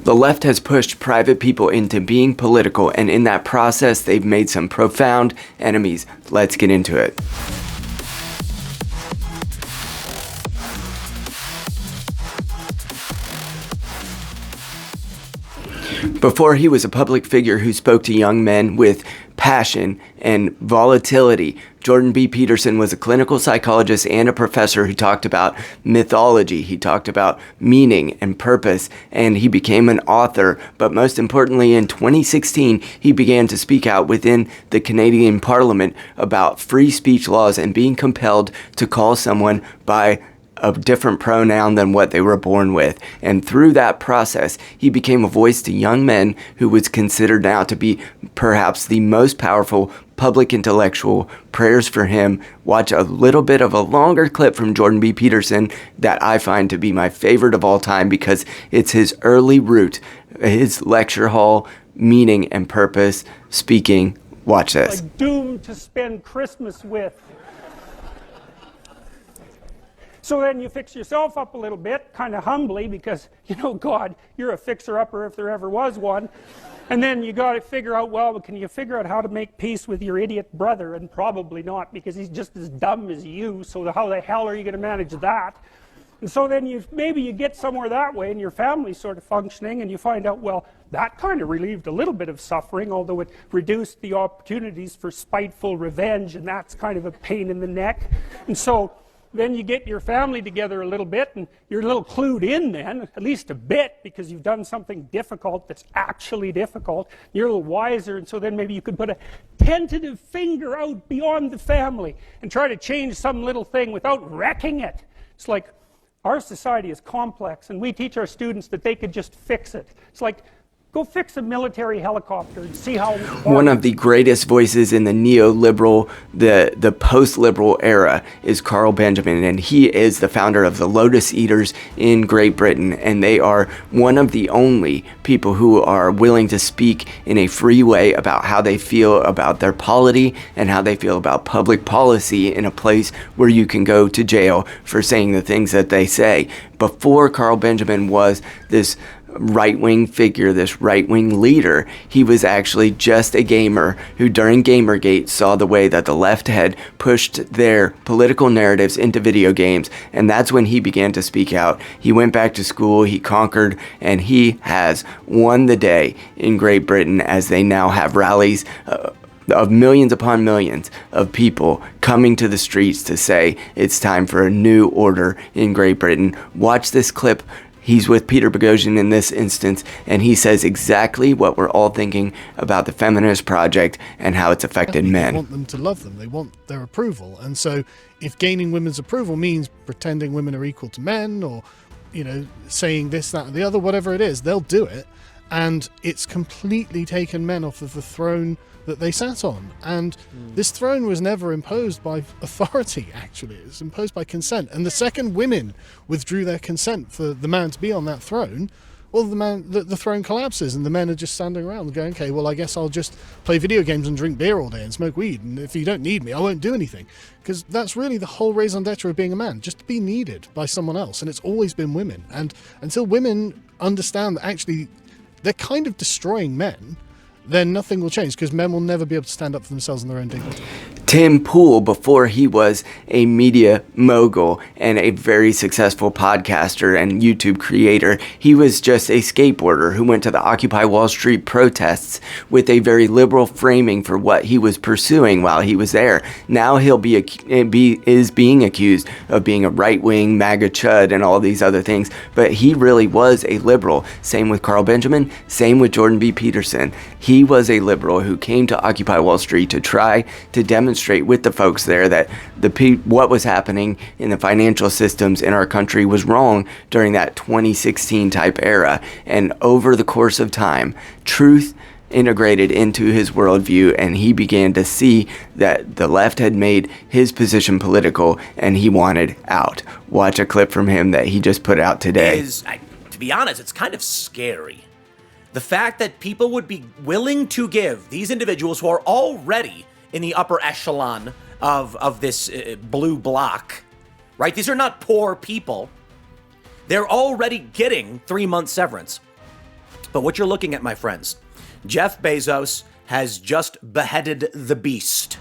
The left has pushed private people into being political, and in that process, they've made some profound enemies. Let's get into it. Before he was a public figure who spoke to young men with passion and volatility, Jordan B. Peterson was a clinical psychologist and a professor who talked about mythology. He talked about meaning and purpose, and he became an author. But most importantly, in 2016, he began to speak out within the Canadian Parliament about free speech laws and being compelled to call someone by a different pronoun than what they were born with. And through that process, he became a voice to young men who was considered now to be perhaps the most powerful public intellectual. Prayers for him. Watch a little bit of a longer clip from Jordan B. Peterson that I find to be my favorite of all time because it's his early root, his lecture hall, meaning and purpose, speaking. Watch this. Like doomed to spend Christmas with. So then you fix yourself up a little bit, kind of humbly, because, you know, God, you're a fixer-upper if there ever was one. And then you got to figure out, well, can you figure out how to make peace with your idiot brother? And probably not, because he's just as dumb as you, so how the hell are you going to manage that? And so then maybe you get somewhere that way, and your family's sort of functioning, and you find out, well, that kind of relieved a little bit of suffering, although it reduced the opportunities for spiteful revenge, and that's kind of a pain in the neck. And so then you get your family together a little bit, and you're a little clued in then, at least a bit, because you've done something difficult that's actually difficult. You're a little wiser, and so then maybe you could put a tentative finger out beyond the family and try to change some little thing without wrecking it. It's like, our society is complex, and we teach our students that they could just fix it. It's like, go fix a military helicopter and see how... One of the greatest voices in the neoliberal, the post-liberal era is Carl Benjamin, and he is the founder of the Lotus Eaters in Great Britain, and they are one of the only people who are willing to speak in a free way about how they feel about their polity and how they feel about public policy in a place where you can go to jail for saying the things that they say. Before Carl Benjamin was this right-wing figure, this right-wing leader, he was actually just a gamer who during Gamergate saw the way that the left had pushed their political narratives into video games, and that's when he began to speak out. He went back to school, he conquered, and he has won the day in Great Britain as they now have rallies of millions upon millions of people coming to the streets to say it's time for a new order in Great Britain. Watch this clip. He's with Peter Boghossian in this instance, and he says exactly what we're all thinking about the feminist project and how it's affected men. They want them to love them. They want their approval. And so if gaining women's approval means pretending women are equal to men or, you know, saying this, that, and the other, whatever it is, they'll do it. And it's completely taken men off of the throne that they sat on. And this throne was never imposed by authority, actually. It was imposed by consent. And the second women withdrew their consent for the man to be on that throne, well, the throne collapses and the men are just standing around going, okay, well, I guess I'll just play video games and drink beer all day and smoke weed. And if you don't need me, I won't do anything. Because that's really the whole raison d'etre of being a man, just to be needed by someone else. And it's always been women. And until women understand that actually they're kind of destroying men, then nothing will change, because men will never be able to stand up for themselves and their own dignity. Tim Pool, before he was a media mogul and a very successful podcaster and YouTube creator, he was just a skateboarder who went to the Occupy Wall Street protests with a very liberal framing for what he was pursuing while he was there. Now he'll is being accused of being a right-wing MAGA chud and all these other things, but he really was a liberal. Same with Carl Benjamin, same with Jordan B. Peterson. He was a liberal who came to Occupy Wall Street to try to demonstrate with the folks there that what was happening in the financial systems in our country was wrong during that 2016 type era. And over the course of time, truth integrated into his worldview, and he began to see that the left had made his position political and he wanted out. Watch a clip from him that he just put out today. To be honest, it's kind of scary. The fact that people would be willing to give these individuals who are already in the upper echelon of this blue bloc, right? These are not poor people. They're already getting 3-month severance. But what you're looking at, my friends, Jeff Bezos has just beheaded the beast,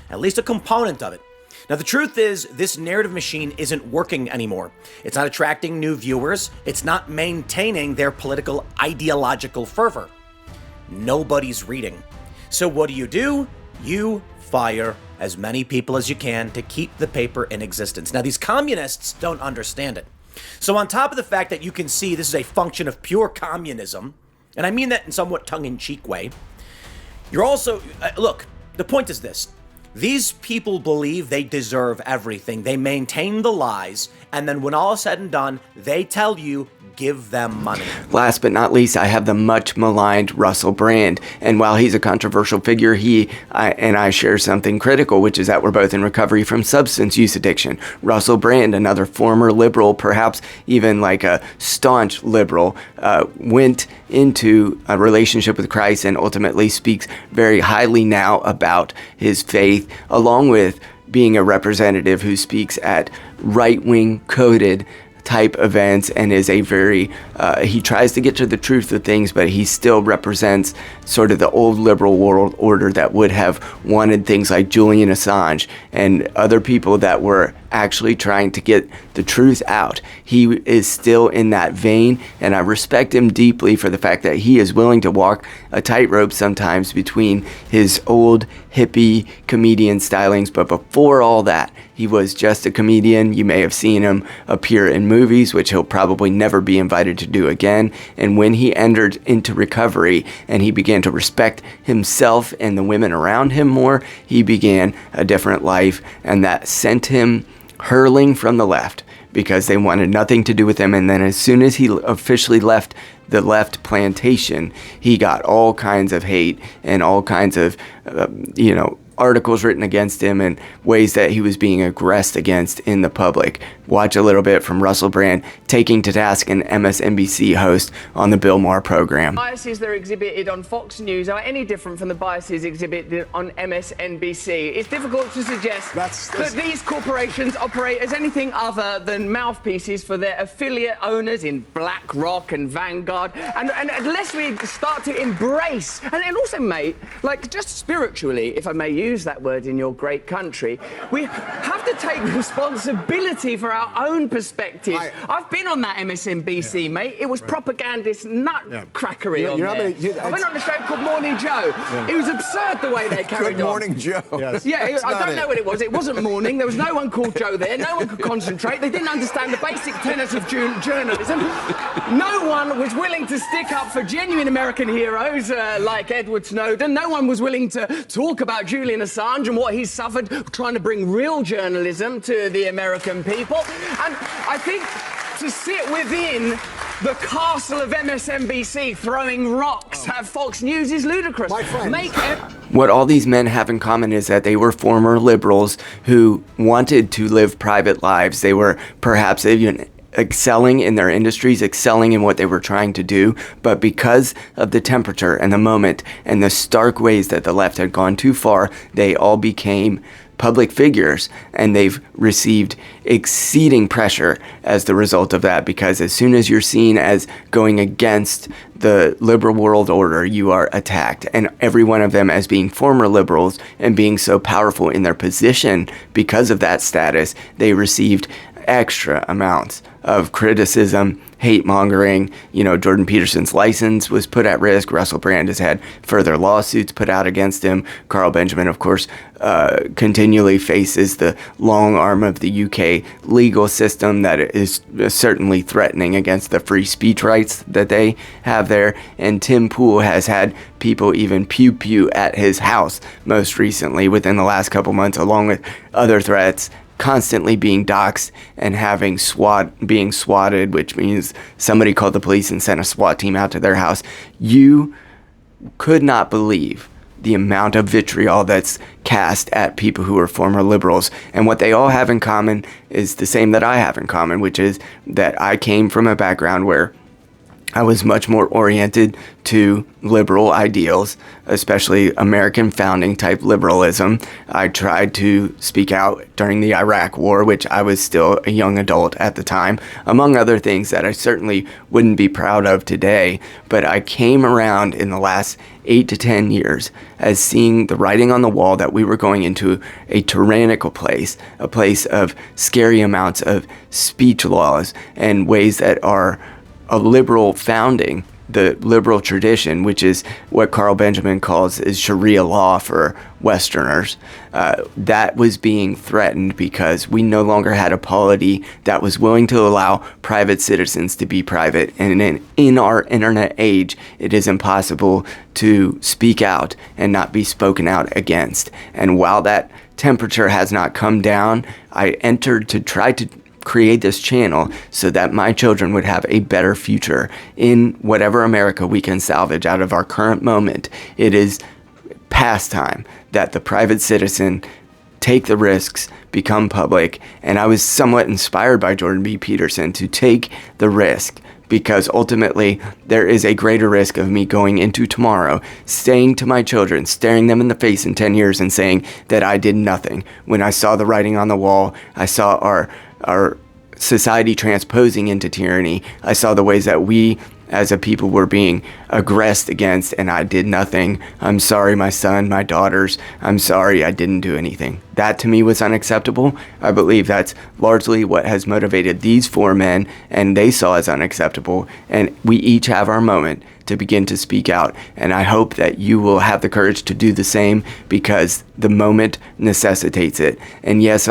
at least a component of it. Now, the truth is, this narrative machine isn't working anymore. It's not attracting new viewers. It's not maintaining their political ideological fervor. Nobody's reading. So what do? You fire as many people as you can to keep the paper in existence. Now, these communists don't understand it. So on top of the fact that you can see this is a function of pure communism, and I mean that in somewhat tongue-in-cheek way, you're also, look, the point is this. These people believe they deserve everything. They maintain the lies, and then when all is said and done, they tell you, give them money. Last but not least, I have the much maligned Russell Brand. And while he's a controversial figure, he and I share something critical, which is that we're both in recovery from substance use addiction. Russell Brand, another former liberal, perhaps even like a staunch liberal, went into a relationship with Christ and ultimately speaks very highly now about his faith, along with being a representative who speaks at right-wing coded type events and is a very, he tries to get to the truth of things, but he still represents sort of the old liberal world order that would have wanted things like Julian Assange and other people that were actually trying to get the truth out. He is still in that vein, and I respect him deeply for the fact that he is willing to walk a tightrope sometimes between his old hippie comedian stylings, but before all that, he was just a comedian. You may have seen him appear in movies, which he'll probably never be invited to do again. And when he entered into recovery and he began to respect himself and the women around him more, he began a different life, and that sent him hurling from the left because they wanted nothing to do with him. And then as soon as he officially left the left plantation, he got all kinds of hate and all kinds of, articles written against him and ways that he was being aggressed against in the public. Watch a little bit from Russell Brand taking to task an MSNBC host on the Bill Maher program. Biases that are exhibited on Fox News are any different from the biases exhibited on MSNBC. It's difficult to suggest that these corporations operate as anything other than mouthpieces for their affiliate owners in BlackRock and Vanguard. And unless we start to embrace, and also, mate, like just spiritually, if I may use that word in your great country, we have to take responsibility for our own perspectives. I've been on that MSNBC, mate. It was propagandist nutcrackery on there. I went on the show called Morning Joe. It was absurd the way they carried on. Good Morning Joe. Yes. Yeah, I don't know what it was. It wasn't morning. There was no one called Joe there. No one could concentrate. They didn't understand the basic tenets of journalism. No one was willing to stick up for genuine American heroes like Edward Snowden. No one was willing to talk about Julian Assange and what he's suffered trying to bring real journalism to the American people. And I think to sit within the castle of MSNBC throwing rocks at Fox News is ludicrous. My friends. What all these men have in common is that they were former liberals who wanted to live private lives. They were perhaps even excelling in their industries, excelling in what they were trying to do, but because of the temperature and the moment and the stark ways that the left had gone too far, they all became public figures, and they've received exceeding pressure as the result of that, because as soon as you're seen as going against the liberal world order, you are attacked. And every one of them, as being former liberals and being so powerful in their position because of that status, they received extra amounts of criticism, hate mongering. Jordan Peterson's license was put at risk. Russell Brand has had further lawsuits put out against him. Carl Benjamin, of course, continually faces the long arm of the UK legal system that is certainly threatening against the free speech rights that they have there. And Tim Pool has had people even pew at his house most recently within the last couple months, along with other threats, constantly being doxxed and being swatted, which means somebody called the police and sent a SWAT team out to their house. You could not believe the amount of vitriol that's cast at people who are former liberals. And what they all have in common is the same that I have in common, which is that I came from a background where I was much more oriented to liberal ideals, especially American founding type liberalism. I tried to speak out during the Iraq War, which I was still a young adult at the time, among other things that I certainly wouldn't be proud of today. But I came around in the last 8 to 10 years as seeing the writing on the wall that we were going into a tyrannical place, a place of scary amounts of speech laws and ways that are a liberal founding, the liberal tradition, which is what Carl Benjamin calls is Sharia law for Westerners, that was being threatened because we no longer had a polity that was willing to allow private citizens to be private. And in our internet age, it is impossible to speak out and not be spoken out against. And while that temperature has not come down, I entered to try to create this channel so that my children would have a better future in whatever America we can salvage out of our current moment. It is past time that the private citizen take the risks, become public, and I was somewhat inspired by Jordan B. Peterson to take the risk, because ultimately there is a greater risk of me going into tomorrow, saying to my children, staring them in the face in 10 years and saying that I did nothing. When I saw the writing on the wall, I saw our society transposing into tyranny. I saw the ways that we as a people were being aggressed against, and I did nothing. I'm sorry, my son, my daughters. I'm sorry I didn't do anything. That to me was unacceptable. I believe that's largely what has motivated these 4 men, and they saw as unacceptable. And we each have our moment to begin to speak out. And I hope that you will have the courage to do the same, because the moment necessitates it. And yes,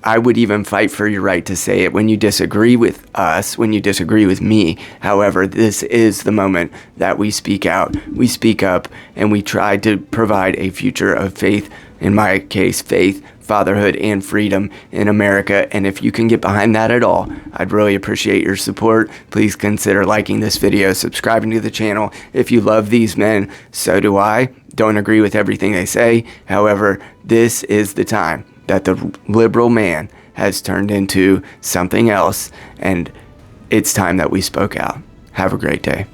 I would even fight for your right to say it when you disagree with us, when you disagree with me. However, this is the moment that we speak out, we speak up, and we try to provide a future of faith, in my case, faith, fatherhood, and freedom in America. And if you can get behind that at all, I'd really appreciate your support. Please consider liking this video, subscribing to the channel. If you love these men, so do I. Don't agree with everything they say. However, this is the time that the liberal man has turned into something else, and it's time that we spoke out. Have a great day.